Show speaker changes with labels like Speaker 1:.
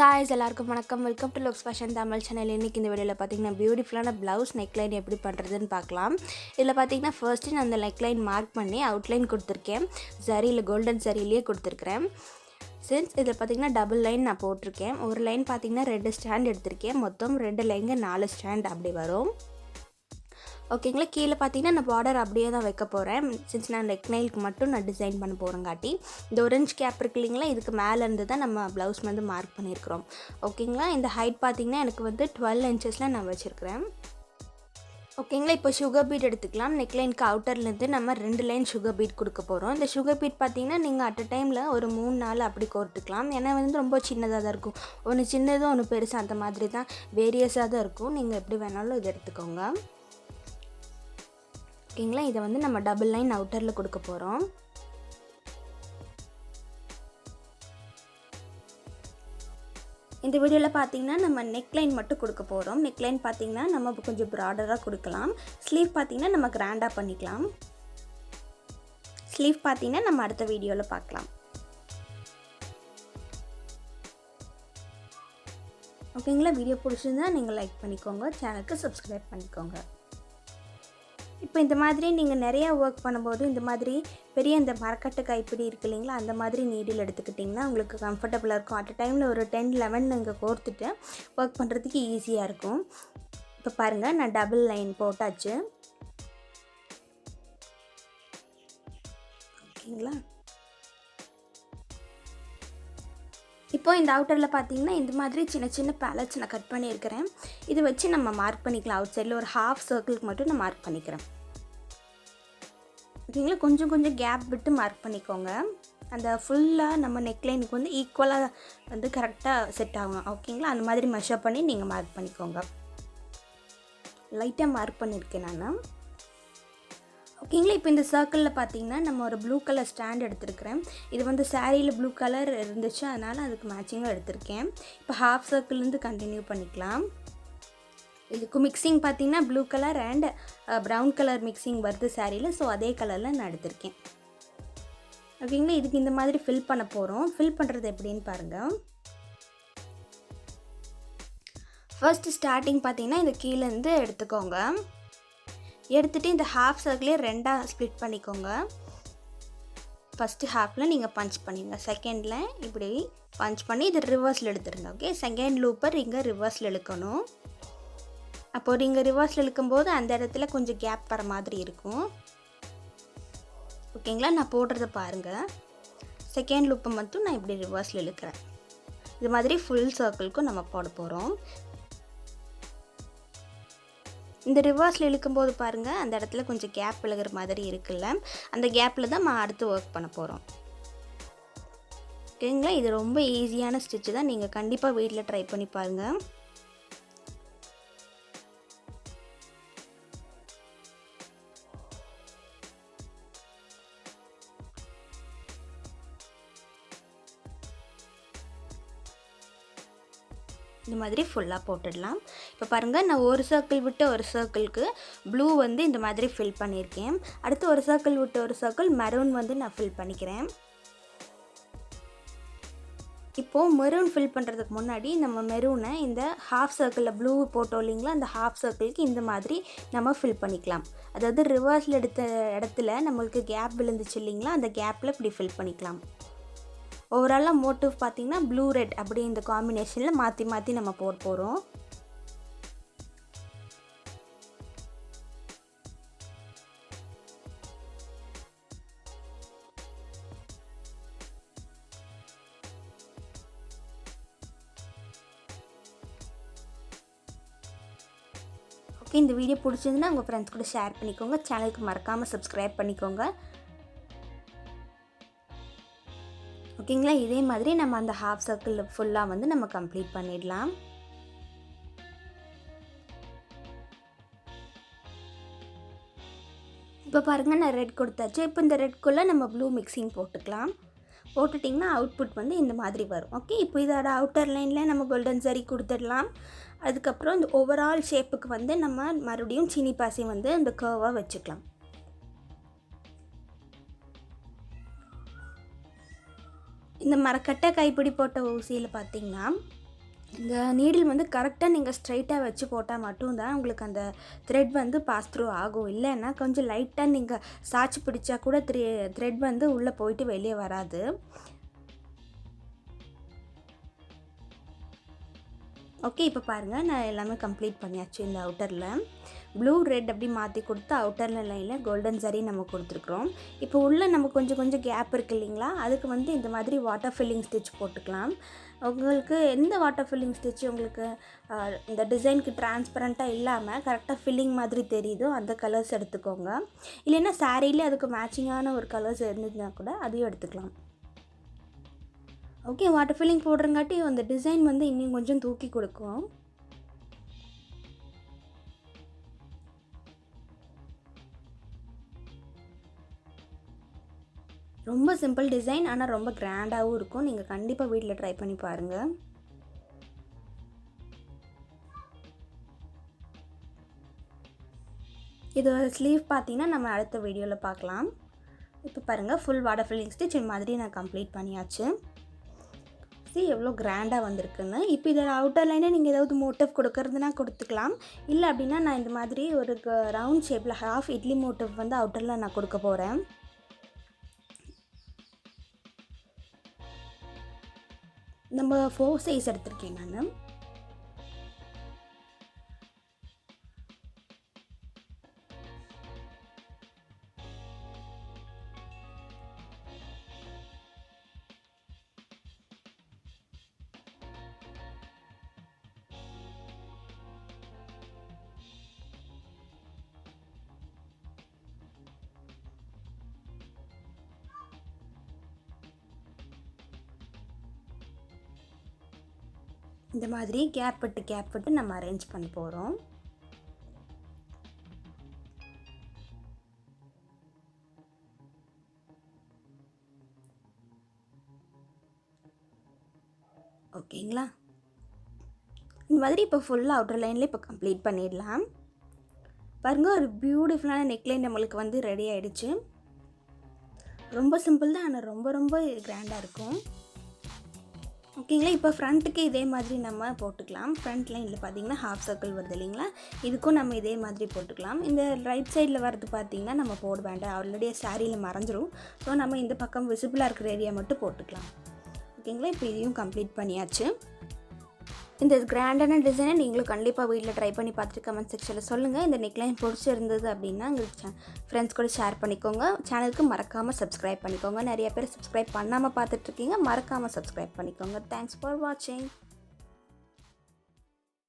Speaker 1: guys, எல்லாருக்கும் வணக்கம். Welcome to looks fashion Tamil channel. இன்னைக்கு இந்த வீடியோவில் பார்த்தீங்கன்னா பியூட்டிஃபுல்லான ப்ளவுஸ் நெக்லைன் எப்படி பண்ணுறதுன்னு பார்க்கலாம். இதில் பார்த்தீங்கன்னா ஃபர்ஸ்ட்டு நான் அந்த நெக்லைன் மார்க் பண்ணி அவுட்லைன் கொடுத்துருக்கேன். சரியில் கோல்டன் சரியிலேயே கொடுத்துருக்குறேன். சின்ஸ் இதில் பார்த்தீங்கன்னா டபுள் லைன் நான் போட்டிருக்கேன். ஒரு லைன் பார்த்தீங்கன்னா 2 ஸ்டாண்ட் எடுத்திருக்கேன். மொத்தம் 2 லைனுங்க 4 ஸ்டாண்ட் அப்படி வரும். ஓகேங்களா. கீழே பார்த்தீங்கன்னா நான் பார்டர் அப்படியே தான் வைக்க போகிறேன். சின்ஸ் நான் நெக்லைனுக்கு மட்டும் நான் டிசைன் பண்ண போகிறேங்காட்டி இந்த ஒரேஞ்ச் கேப் இருக்கு இல்லைங்களா, இதுக்கு மேலேருந்து தான் நம்ம ப்ளவுஸ் வந்து மார்க் பண்ணியிருக்கிறோம். ஓகேங்களா. இந்த ஹைட் பார்த்தீங்கன்னா எனக்கு வந்து 12 இன்ச்சஸில் நான் வச்சுருக்கிறேன். ஓகேங்களா. இப்போ சுகர் பீட் எடுத்துக்கலாம். நெக்லைனுக்கு அவுட்டர்லேருந்து நம்ம 2 லைன் சுகர் பீட் கொடுக்க போகிறோம். இந்த சுகர் பீட் பார்த்தீங்கன்னா நீங்கள் அட் அ டைமில் ஒரு 3-4 அப்படி கோர்த்துக்கலாம். ஏன்னா வந்து ரொம்ப சின்னதாக தான் இருக்கும். ஒன்று சின்னதும் ஒன்று பெருசு அந்த மாதிரி தான் வேரியஸாக தான் இருக்கும். நீங்கள் எப்படி வேணாலும் இது எடுத்துக்கோங்க. ஓகேங்களா. இதை வந்து நம்ம டபுள் லைன் அவுட்டரில் கொடுக்க போகிறோம். இந்த வீடியோவில் பார்த்தீங்கன்னா நம்ம நெக்லைன் மட்டும் கொடுக்க போகிறோம். நெக்லைன் பார்த்தீங்கன்னா நம்ம கொஞ்சம் ப்ராடராக கொடுக்கலாம். ஸ்லீவ் பார்த்தீங்கன்னா நம்ம கிராண்டாக பண்ணிக்கலாம். ஸ்லீவ் பார்த்தீங்கன்னா நம்ம அடுத்த வீடியோவில் பார்க்கலாம். ஓகேங்களா. வீடியோ பிடிச்சிருந்தா நீங்கள் லைக் பண்ணிக்கோங்க, சேனலுக்கு சப்ஸ்கிரைப் பண்ணிக்கோங்க. இப்போ இந்த மாதிரி நீங்கள் நிறையா ஒர்க் பண்ணும்போது இந்த மாதிரி பெரிய இந்த மரக்கட்டு கைப்பிடி இருக்கு இல்லைங்களா, அந்த மாதிரி நீடில் எடுத்துக்கிட்டிங்கன்னா உங்களுக்கு கம்ஃபர்டபுளாக இருக்கும். அட் டைமில் ஒரு 10-11 நீங்கள் கோர்த்துட்டு ஒர்க் பண்ணுறதுக்கு ஈஸியாக இருக்கும். இப்போ பாருங்கள், நான் டபுள் லைன் போட்டாச்சு. ஓகேங்களா. இப்போ இந்த அவுட்டரில் பார்த்தீங்கன்னா இந்த மாதிரி சின்ன சின்ன பேலட்ஸ் நான் கட் பண்ணியிருக்கிறேன். இது வச்சு நம்ம மார்க் பண்ணிக்கலாம். அவுட் சைடில் ஒரு ஹாஃப் சர்க்கிளுக்கு மட்டும் நான் மார்க் பண்ணிக்கிறேன். ஓகேங்களா. கொஞ்சம் கொஞ்சம் கேப் விட்டு மார்க் பண்ணிக்கோங்க. அந்த ஃபுல்லாக நம்ம நெக்லைனுக்கு வந்து ஈக்குவலாக வந்து கரெக்டாக செட் ஆகும். ஓகேங்களா. அந்த மாதிரி மெஷர் பண்ணி நீங்கள் மார்க் பண்ணிக்கோங்க. லைட்டாக மார்க் பண்ணியிருக்கேன் நான். ஓகேங்களா. இப்போ இந்த சர்க்கிளில் பார்த்தீங்கன்னா நம்ம ஒரு ப்ளூ கலர் ஸ்டாண்ட் எடுத்துருக்கிறேன். இது வந்து சாரியில் ப்ளூ கலர் இருந்துச்சு, அதனால் அதுக்கு மேட்சிங்காக எடுத்திருக்கேன். இப்போ ஹாஃப் சர்க்கிள்லேருந்து கண்டினியூ பண்ணிக்கலாம். இதுக்கு மிக்சிங் பார்த்தீங்கன்னா blue colour and brown colour mixing வருது சாரியில். ஸோ அதே கலரில் நான் எடுத்திருக்கேன். ஓகேங்களா. இதுக்கு இந்த மாதிரி ஃபில் பண்ண போகிறோம். ஃபில் பண்ணுறது எப்படின்னு பாருங்கள். ஃபர்ஸ்ட் ஸ்டார்டிங் பார்த்தீங்கன்னா இந்த கீழேருந்து எடுத்துக்கோங்க. எடுத்துகிட்டு இந்த ஹாஃப் சர்க்கிளே 2ஆக ஸ்ப்ளிட் பண்ணிக்கோங்க. ஃபஸ்ட்டு ஹாஃபில் நீங்கள் பஞ்ச் பண்ணிடுங்க. செகண்டில் இப்படி பஞ்ச் பண்ணி இது ரிவர்ஸில் எடுத்துருங்க. ஓகே. செகண்ட் லூப்பர் இங்கே ரிவர்ஸில் இழுக்கணும். அப்போது நீங்கள் ரிவர்ஸில் இழுக்கும்போது அந்த இடத்துல கொஞ்சம் கேப் வர மாதிரி இருக்கும். ஓகேங்களா. நான் போடுறத பாருங்கள். செகண்ட் லூப்பை மட்டும் நான் இப்படி ரிவர்ஸில் இழுக்கிறேன். இது மாதிரி ஃபுல் சர்க்கிளுக்கும் நம்ம போட போகிறோம். இந்த ரிவர்ஸில் இழுக்கும்போது பாருங்கள், அந்த இடத்துல கொஞ்சம் கேப் விழுகிற மாதிரி இருக்குல்ல, அந்த கேப்பில் தான் நம்ம அடுத்து ஒர்க் பண்ண போகிறோம். ஓகேங்களா. இது ரொம்ப ஈஸியான ஸ்டிச்சு தான். நீங்கள் கண்டிப்பாக வீட்டில் ட்ரை பண்ணி பாருங்கள். இந்த மாதிரி ஃபுல்லாக போட்டுடலாம். இப்போ பாருங்கள், நான் ஒரு சர்க்கிள் விட்டு ஒரு சர்க்கிளுக்கு ப்ளூ வந்து இந்த மாதிரி ஃபில் பண்ணியிருக்கேன். அடுத்து ஒரு சர்க்கிள் விட்டு ஒரு சர்க்கிள் மெரூன் வந்து நான் ஃபில் பண்ணிக்கிறேன். இப்போது மெரூன் ஃபில் பண்ணுறதுக்கு முன்னாடி நம்ம மெரூனை இந்த ஹாஃப் சர்க்கிளில் ப்ளூ போட்டோம் இல்லைங்களா, அந்த ஹாஃப் சர்க்கிளுக்கு இந்த மாதிரி நம்ம ஃபில் பண்ணிக்கலாம். அதாவது ரிவர்ஸில் எடுத்த இடத்துல நம்மளுக்கு கேப் விழுந்துச்சு இல்லைங்களா, அந்த கேப்பில் இப்படி ஃபில் பண்ணிக்கலாம். ஓவராலாக மோட்டிவ் பார்த்திங்கன்னா ப்ளூ ரெட் அப்படி இந்த காம்பினேஷனில் மாற்றி மாற்றி நம்ம போட போகிறோம். ஓகே. இந்த வீடியோ பிடிச்சிருந்துன்னா உங்கள் ஃப்ரெண்ட்ஸ் கூட ஷேர் பண்ணிக்கோங்க. சேனலுக்கு மறக்காமல் சப்ஸ்கிரைப் பண்ணிக்கோங்க. ஓகேங்களா. இதே மாதிரி நம்ம அந்த ஹாஃப் சர்க்கிள் ஃபுல்லாக வந்து நம்ம கம்ப்ளீட் பண்ணிடலாம். இப்போ பாருங்கள், நான் ரெட் கொடுத்தாச்சு. இப்போ இந்த ரெட்குள்ளே நம்ம ப்ளூ மிக்சிங் போட்டுக்கலாம். போட்டுட்டிங்கன்னா அவுட்புட் வந்து இந்த மாதிரி வரும். ஓகே. இப்போ இதோட அவுட்டர் லைனில் நம்ம கோல்டன் சரி கொடுத்துடலாம். அதுக்கப்புறம் இந்த ஓவரால் ஷேப்புக்கு வந்து நம்ம மறுபடியும் சீனி பாசி வந்து இந்த கர்வாக வச்சுக்கலாம். இந்த மரக்கட்டை கைப்பிடி போட்ட ஊசியில் பார்த்தீங்கன்னா இந்த நீடில் வந்து கரெக்டாக நீங்கள் ஸ்ட்ரைட்டாக வச்சு போட்டால் மட்டும்தான் உங்களுக்கு அந்த த்ரெட் வந்து பாஸ் த்ரூ ஆகும். இல்லைன்னா கொஞ்சம் லைட்டாக நீங்கள் சாய்ச்சி பிடிச்சா கூட த்ரெட் வந்து உள்ளே போயிட்டு வெளியே வராது. ஓகே, இப்போ பாருங்கள் நான் எல்லாமே கம்ப்ளீட் பண்ணியாச்சு. இந்த அவுட்டரில் ப்ளூ ரெட் அப்படி மாற்றி கொடுத்து அவுட்டரில் லைனில் கோல்டன் சரி நம்ம கொடுத்துருக்குறோம். இப்போ உள்ளே நம்ம கொஞ்சம் கேப் இருக்குது இல்லைங்களா, அதுக்கு வந்து இந்த மாதிரி வாட்டர் ஃபில்லிங் ஸ்டிச் போட்டுக்கலாம். உங்களுக்கு எந்த வாட்டர் ஃபில்லிங் ஸ்டிச் உங்களுக்கு இந்த டிசைனுக்கு டிரான்ஸ்பரண்ட்டாக இல்லாமல் கரெக்டாக ஃபில்லிங் மாதிரி தெரியுதோ அந்த கலர்ஸ் எடுத்துக்கோங்க. இல்லைன்னா சாரீலே அதுக்கு மேட்சிங்கான ஒரு கலர்ஸ் இருந்ததுன்னா கூட அதையும் எடுத்துக்கலாம். ஓகே, வாட்டர் ஃபில்லிங் போடுறங்காட்டி அந்த டிசைன் வந்து இன்னும் கொஞ்சம் தூக்கி கொடுக்கும். ரொம்ப சிம்பிள் டிசைன், ஆனால் ரொம்ப கிராண்டாகவும் இருக்கும். நீங்கள் கண்டிப்பாக வீட்டில் ட்ரை பண்ணி பாருங்கள். இது ஸ்லீவ் பார்த்தீங்கன்னா நம்ம அடுத்த வீடியோவில் பார்க்கலாம். இப்போ பாருங்கள், ஃபுல் வாட்டர் ஃபில்லிங் ஸ்டிச் இந்த மாதிரி நான் கம்ப்ளீட் பண்ணியாச்சு. எவ்வளோ கிராண்டாக வந்திருக்குன்னு. இப்போ இதில் அவுட்டர் லைனே நீங்கள் ஏதாவது மோட்டிவ் கொடுக்கறதுனா கொடுத்துக்கலாம். இல்லை அப்படின்னா நான் இந்த மாதிரி ஒரு ரவுண்ட் ஷேப்பில் ஹாஃப் இட்லி மோட்டிவ் வந்து அவுட்டரில் நான் கொடுக்க போகிறேன். நம்ம 4 சைஸ் எடுத்திருக்கேன் நான். இந்த மாதிரி கேப் விட்டு நம்ம அரேஞ்ச் பண்ண போகிறோம். ஓகேங்களா, இந்த மாதிரி இப்போ ஃபுல்லாக அவுட்டர் லைனில் இப்போ கம்ப்ளீட் பண்ணிடலாம். பாருங்கள், ஒரு பியூட்டிஃபுல்லான நெக்லைன் நம்மளுக்கு வந்து ரெடி ஆகிடுச்சு. ரொம்ப சிம்பிள் தான், ஆனால் ரொம்ப கிராண்டாக இருக்கும். ஓகேங்களா, இப்போ ஃப்ரண்ட்டுக்கு இதே மாதிரி நம்ம போட்டுக்கலாம். ஃப்ரண்ட் லைனில் பார்த்தீங்கன்னா ஹாஃப் சர்க்கிள் வருது இல்லைங்களா, இதுக்கும் நம்ம இதே மாதிரி போட்டுக்கலாம். இந்த ரைட் சைடில் வரது பார்த்திங்கன்னா நம்ம போட வேண்டாம், ஆல்ரெடி சாரியில் மறைஞ்சிரும். ஸோ நம்ம இந்த பக்கம் விசிபிளாக இருக்கிற ஏரியா மட்டும் போட்டுக்கலாம். ஓகேங்களா, இப்போ இதையும் கம்ப்ளீட் பண்ணியாச்சு. இந்த கிராண்டான டிசைனை நீங்களும் கண்டிப்பாக வீட்டில் ட்ரை பண்ணி பார்த்துட்டு கமெண்ட் செக்ஷனில் சொல்லுங்கள். இந்த நெக்லைன் பிடிச்சிருந்தது அப்படின்னா உங்களுக்கு ஃப்ரெண்ட்ஸ் கூட ஷேர் பண்ணிக்கோங்க. சேனலுக்கு மறக்காமல் சப்ஸ்கிரைப் பண்ணிக்கோங்க. நிறைய பேர் சப்ஸ்கிரைப் பண்ணாமல் பார்த்துட்ருக்கீங்க, மறக்காமல் சப்ஸ்கிரைப் பண்ணிக்கோங்க. தேங்க்ஸ் ஃபார் வாட்சிங்.